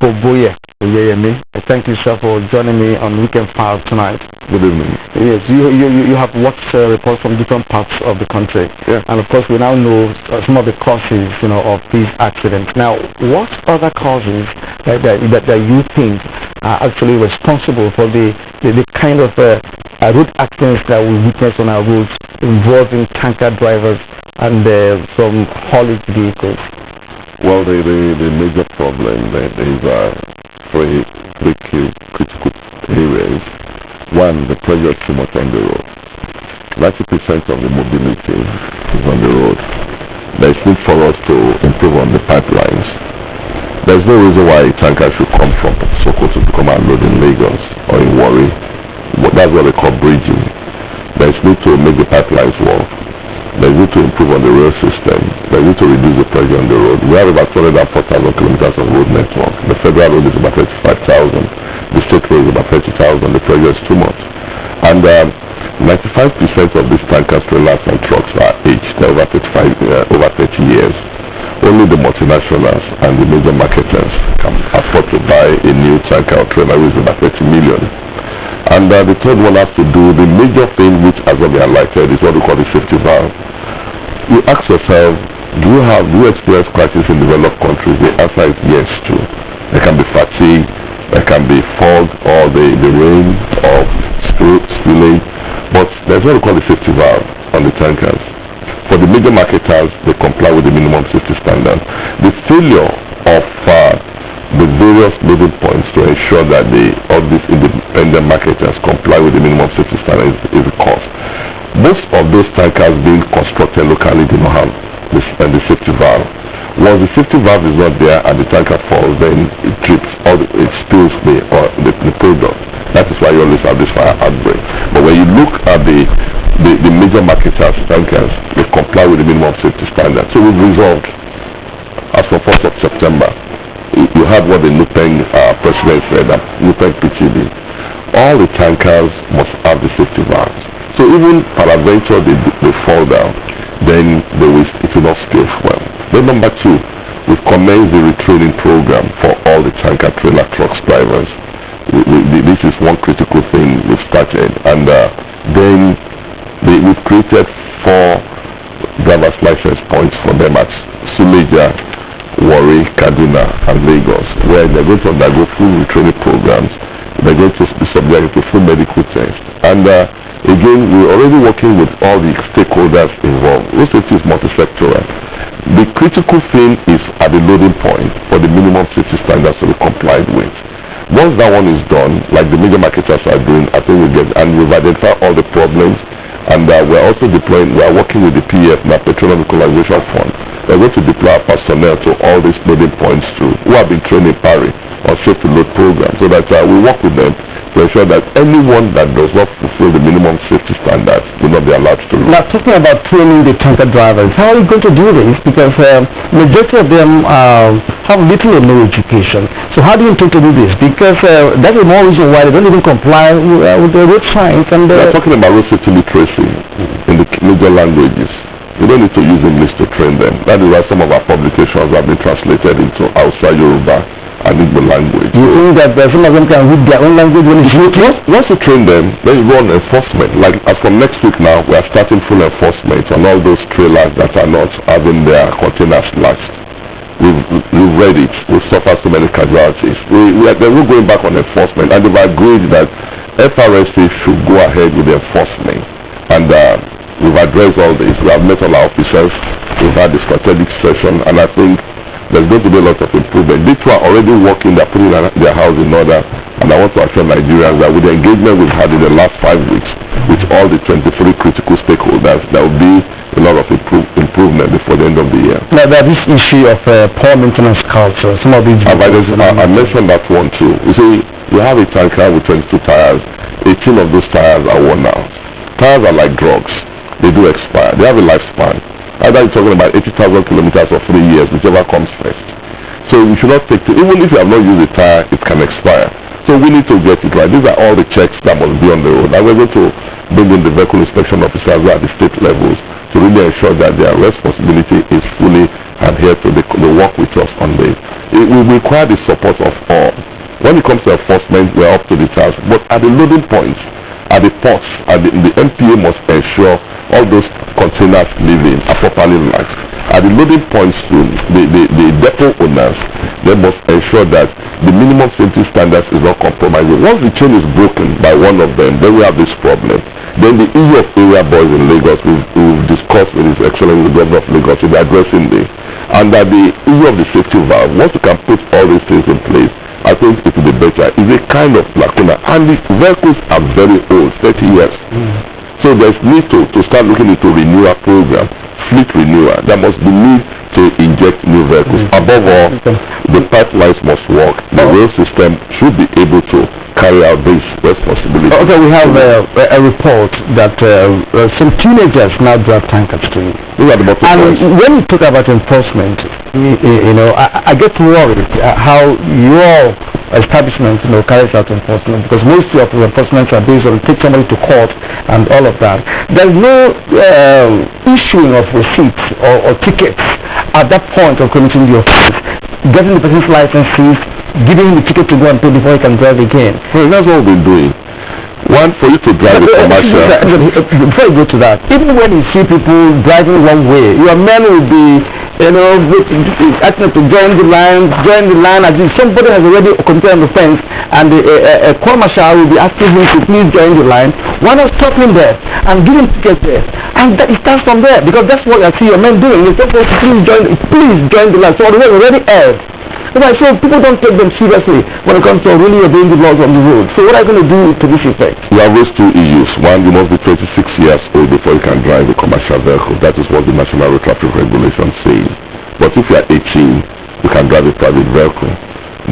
Boboye Oyeyemi. Thank you, sir, for joining me on Weekend File tonight. Good evening. Yes, you have watched reports from different parts of the country, and of course we now know some of the causes, of these accidents. Now, what other causes that you think are actually responsible for the kind of road accidents that we witness on our roads involving tanker drivers and some haulage vehicles? Well, the major problem there is three critical areas. One, the pressure is too much on the road. 90% of the mobility is on the road. There is need for us to improve on the pipelines. There's no reason why a tanker should come from Sokoto to come and load in Lagos or in Warri. That's what they call bridging. There's need to make the pipelines work. There's need to improve on the rail system. There's need to reduce the pressure on the road. We have about 204,000 kilometers of road network. The federal road is about 35,000. The state road is about 30,000. The pressure is too much. And 95% of these tankers, trailers, and trucks are aged. They're over 30 years. Only the multinationals and the major marketers can afford to buy a new tanker or trailer, which is about 30 million. And the third one has to do, the major thing which has not been highlighted is what we call the safety valve. You ask yourself, do you experience crisis in developed countries? The answer is yes too. There can be fatigue, there can be fog, or the rain, or spillage, but there's what we call the safety valve on the tankers. For the major marketers, they comply with the minimum safety standard. The failure of the various loading points to ensure that all these independent marketers comply with the minimum safety standard is the cost. Most of those tankers being constructed locally do not have the safety valve. Once the safety valve is not there and the tanker falls, then it trips or it spills the product. That is why you always have this fire outbreak. But when you look at the major marketers, tankers, they comply with the minimum safety standard. So we've resolved, as from 1st of September, you had what the Nupeng president said, that Nupeng PTB, all the tankers must have the safety valves. So even peradventure they fall down, then it will not spill well. Then number two, we've commenced the retraining program for all the tanker trailer trucks drivers. This is one critical thing we've started, and then we've created 4 driver's license points for them at Suleja, Warri, Kaduna, and Lagos, where they're going to undergo full retraining programs. They're going to be subjected to full medical tests. And again, we're already working with all the stakeholders involved. Road safety is multi-sectoral. The critical thing is at the loading point for the minimum safety standards to be complied with. Once that one is done, like the major marketers are doing, I think we've identified all the problems, and we're also deploying, we're working with the PF, the Petroleum Equalization Fund. We're going to deploy our personnel to all these loading points too, who have been trained in Paris on safe to load program, so that we work with them to ensure that anyone that does not fulfill the minimum safety standards will not be allowed to load. Now, talking about training the tanker drivers, how are you going to do this? Because majority of them have little or no education. So how do you intend to do this? Because that is more reason why they don't even comply with the road signs. And we're talking about road safety literacy in the major languages. We don't need to use English to train them. That is why some of our publications have been translated into Hausa, Yoruba, and Igbo language. You think that some of them can read their own language when it's written? Once you train them, then you go on enforcement. Like as from next week now, we are starting full enforcement on all those trailers that are not having their containers latched. We've read it. We've suffered so many casualties. We're going back on enforcement, and they've agreed that FRSC should go ahead with the enforcement. And we've addressed all this. We have met all our officers. We've had a strategic session, and I think there's going to be a lot of improvement. These two are already working, they're putting their house in order, and I want to assure Nigerians that with the engagement we've had in the last 5 weeks with all the 23 critical stakeholders, there will be a lot of improvement before the end of the year. Now, this issue of poor maintenance culture, some of these... I mentioned that one too. You see, you have a tanker with 22 tires. 18 of those tires are worn out. Tires are like drugs. They do expire. They have a lifespan. Either you're talking about 80,000 kilometers or 3 years, whichever comes first. So you should not take to, even if you have not used a tire, it can expire. So we need to get it right. These are all the checks that must be on the road. And we're going to bring in the vehicle inspection officers at the state levels to really ensure that their responsibility is fully adhered to. They work with us on this. It will require the support of all. When it comes to enforcement, we're up to the task. But at the loading points, at the ports, the NPA must ensure all those containers leaving are properly latched. At the loading points too, the depot owners, they must ensure that the minimum safety standards is not compromised. Once the chain is broken by one of them, then we have this problem. Then the issue of area boys in Lagos, we've discussed with His Excellency the Governor of Lagos, we'll be addressing this. And that the issue of the safety valve, once you can put all these things in place, I think it will be better. It's a kind of lacuna. And the vehicles are very old, 30 years. So there's need to start looking into renewal program, fleet renewal. There must be need to inject new vehicles. Above all, the pipelines must work. The rail system should be able to carry out this responsibility. Okay, we have a report that some teenagers now drive tankers too. And when you talk about enforcement, I get worried how your establishment carries out enforcement, because most of the enforcements are based on take somebody to court and all of that. There's no issuing of receipts or tickets at that point of committing the offense, getting the person's license seized, giving him the ticket to go and pay before he can drive again. Well, that's what we've been doing. One, for you to drive a commercial. Before you go to that, even when you see people driving one way, your man will be, asking to join the line as if somebody has already committed an offense, and a commercial will be asking him to please join the line. Why not stop him there and give him tickets there? And it starts from there, because that's what I see your men doing. They're supposed to please join the line. So the road already aired. So people don't take them seriously when it comes to really obeying the laws on the road. So what are you going to do to this effect? We have raised 2 issues. One, you must be 26 years old before you can drive a commercial vehicle. That is what the National Road Traffic Regulation says. But if you are 18, you can drive a private vehicle.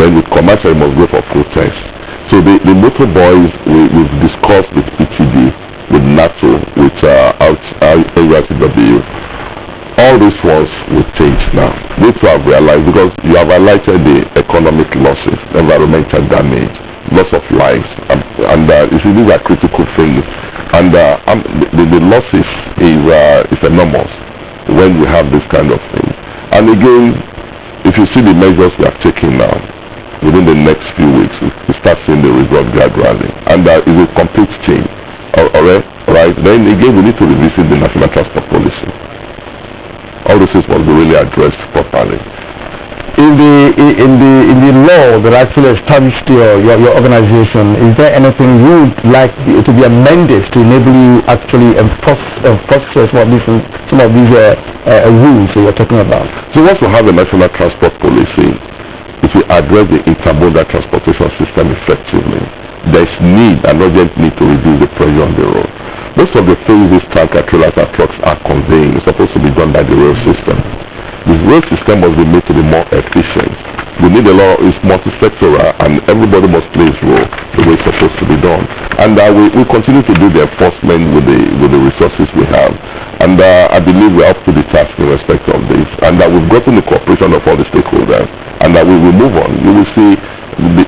Then with commercial, you must go for full test. So the motor boys, we've discussed with PTD, with NATO, with AURTW. All these ones will change now. This we have realized, because you have highlighted the economic losses, environmental damage, loss of lives, and you see, these are critical things. And the losses is enormous when you have this kind of thing. And again, if you see the measures we are taking now, within the next few weeks, we start seeing the result gradually. And that is a complete change. Alright? Then again, we need to revisit the national transport policy. All this must be really addressed properly. In the law that actually established your organization, is there anything you would like to be amended to enable you actually enforce some of these rules that you're talking about? So once we have a national transport policy, if we address the intermodal transportation system effectively, there's need, an urgent need to reduce the pressure on the road. Most of the things these tanker trailers and trucks are conveying is supposed to be done by the rail system. The rail system must be made to be more efficient. We need a lot of, it's multi-sectoral, and everybody must play its role the way it's supposed to be done. And we continue to do the enforcement with the resources we have. And I believe we're up to the task in respect of this. And that we've gotten the cooperation of all the stakeholders. And that we will move on. You will see,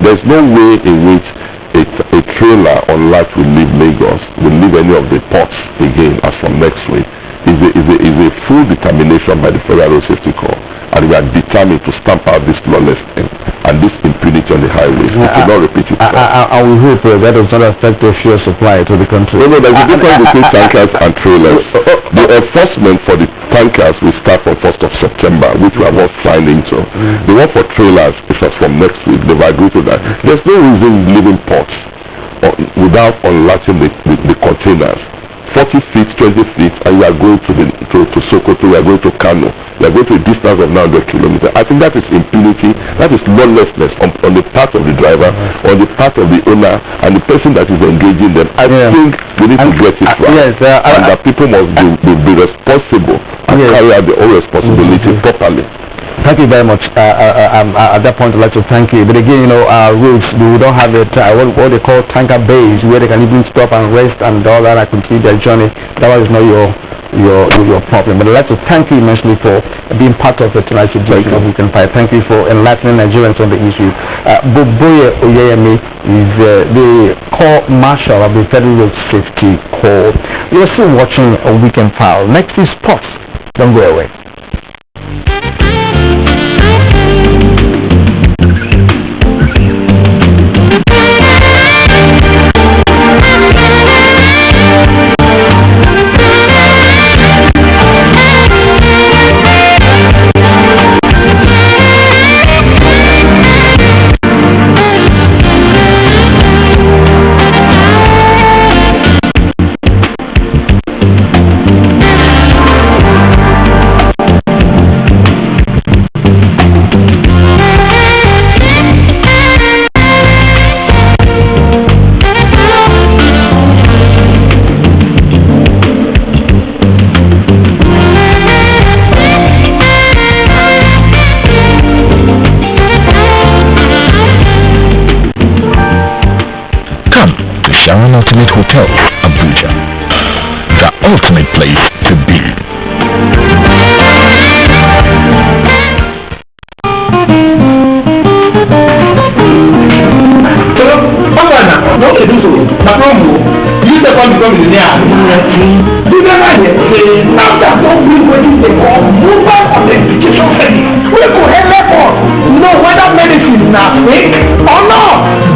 there's no way in which a trailer on life will leave Lagos, will leave any of the ports again as from next week. Is a full determination by the Federal Road Safety Corps, and we are determined to stamp out this lawlessness and this impunity on the highways. We cannot repeat it. I will hope that does not affect the fuel supply to the country. No, there's a difference between tankers and trailers. The enforcement for the tankers will start from 1st of September, which we have all signed into. The one for trailers is as from next week. They've agreed to that. There's no reason leaving ports without unlatching the containers. 40 feet, 20 feet, and you are going to Sokoto, you are going to Kano, you are going to a distance of 900 kilometers. I think that is impunity, that is lawlessness on the part of the driver, on the part of the owner, and the person that is engaging them. I think we need to get it right. And that people must be responsible and carry out their own responsibility properly. Thank you very much. At that point, I'd like to thank you. But again, roads, we don't have it, what they call tanker bays, where they can even stop and rest and all that and continue their journey. That is not your problem. But I'd like to thank you immensely for being part of the tonight's edition of Weekend File. Thank you for enlightening Nigerians on the issue. Boboye Oyeyemi is the Corps Marshal of the Federal Road Safety Corps. You're still watching a Weekend File. Next is sports. Don't go away. Ultimate Hotel, Abuja, the ultimate place to be.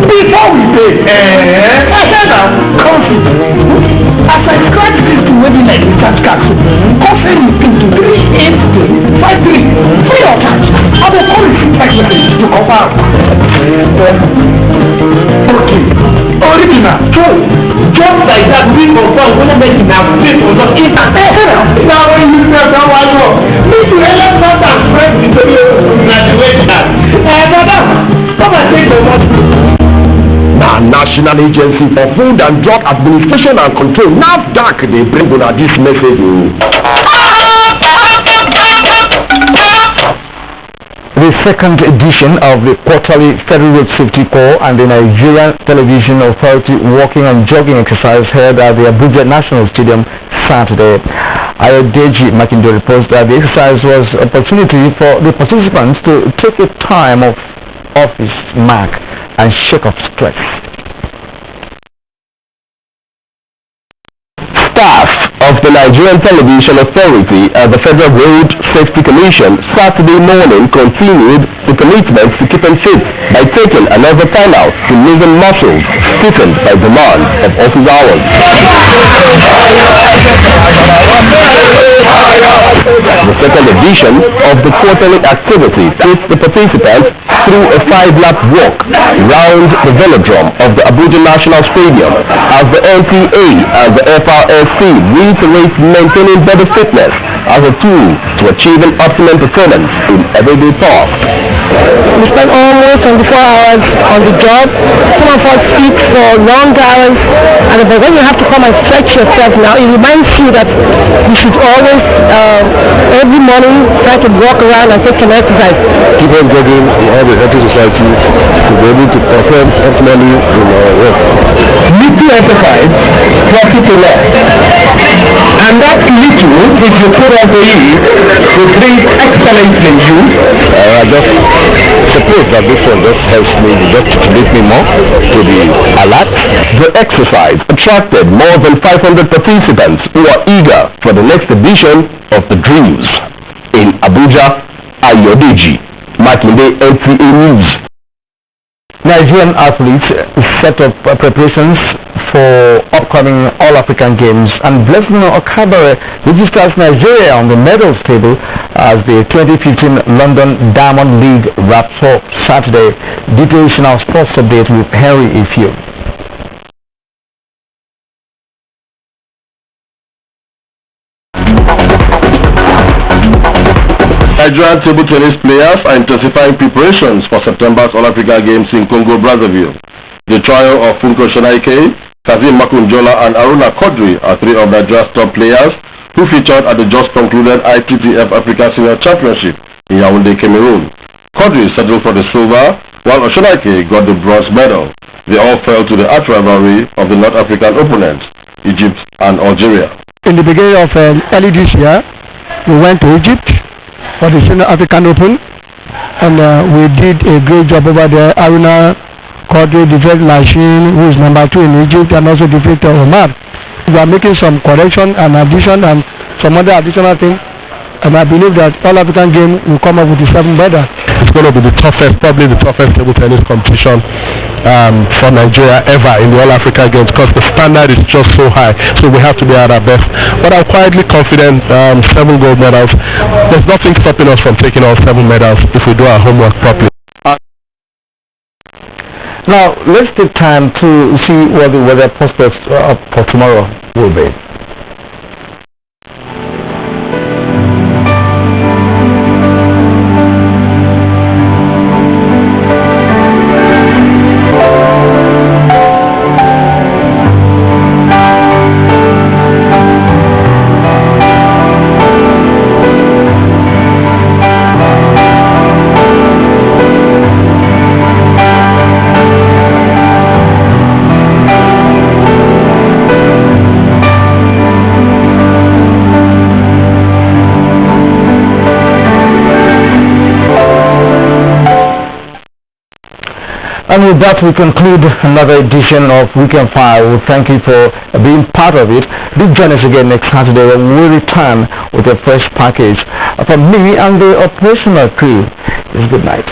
Before we pay, I said as I scratch this to maybe like recharge card, offering you into 38353 free of charge. I will call it text message to confirm. Okay, original, true. Just like that, we confirm when I make it now, this was not in now when you tell someone more, me to help us and friends to graduate that. Brother, come and take the money. The National Agency for Food and Drug Administration and Control, NAFDAC, they bring on this message. The second edition of the quarterly Federal Road Safety Corps and the Nigerian Television Authority walking and jogging exercise held at the Abuja National Stadium Saturday. Ayodeji Makinde reports that the exercise was an opportunity for the participants to take a time of office mark and shake off stress. Staff of the Nigerian Television Authority and the Federal Road Safety Commission Saturday morning continued the commitment to keeping fit by taking another time out to loosen muscles stiffened by demand of office hours. The second edition of the quarterly activity takes the participants through a 5-lap walk round the velodrome of the Abuja National Stadium as the NTA and the FRSC reiterate maintaining body fitness as a tool to achieving optimum performance in everyday tasks. We spend almost 24 hours on the job. Some of us sit for long hours, and but when you have to come and stretch yourself now, it reminds you that you should always, every morning, try to walk around and take some exercise. Keep on jogging in all the healthy society to be able to perform optimally in our work. Little exercise, profit a lot. And that little, if you put on to it, will bring excellence in you. I just suppose that this one just helps me, just to make me more to be alert. The exercise attracted more than 500 participants who are eager for the next edition of the Dreams. In Abuja, Ayodeji, Makinde, NTA News. Nigerian athletes set up preparations for upcoming All-African Games, and Blessing Okabere registers Nigeria on the medals table as the 2015 London Diamond League wraps up Saturday. Details in our sports update with Henry Ifio. Nigerian table tennis players are intensifying preparations for September's All-Africa Games in Congo-Brazzaville. The trio of Funko Shonaike, Kazim Makunjola and Aruna Kodri are three of Nigeria's top players who featured at the just concluded ITTF Africa Senior Championship in Yaoundé, Cameroon. Kodri settled for the silver, while Shonaike got the bronze medal. They all fell to the arch rivalry of the North African opponents, Egypt and Algeria. In the beginning of early this year, we went to Egypt for the Senior African Open, and we did a great job over there. Aruna Kodri defeated Machine, who is number 2 in Egypt, and also defeated Omar. We are making some correction and addition and some other additional things, and I believe that All African Game will come up with the 7 medal. It's going to be the toughest, probably the toughest table tennis competition for Nigeria ever in the All Africa Games, because the standard is just so high, so we have to be at our best. But I'm quietly confident. 7 gold medals, there's nothing stopping us from taking all 7 medals if we do our homework properly. Now let's take time to see what the weather prospects for tomorrow will be. And with that, we conclude another edition of Weekend File. We thank you for being part of it. Do join us again next Saturday when we return with a fresh package. From me and the operational crew, good night.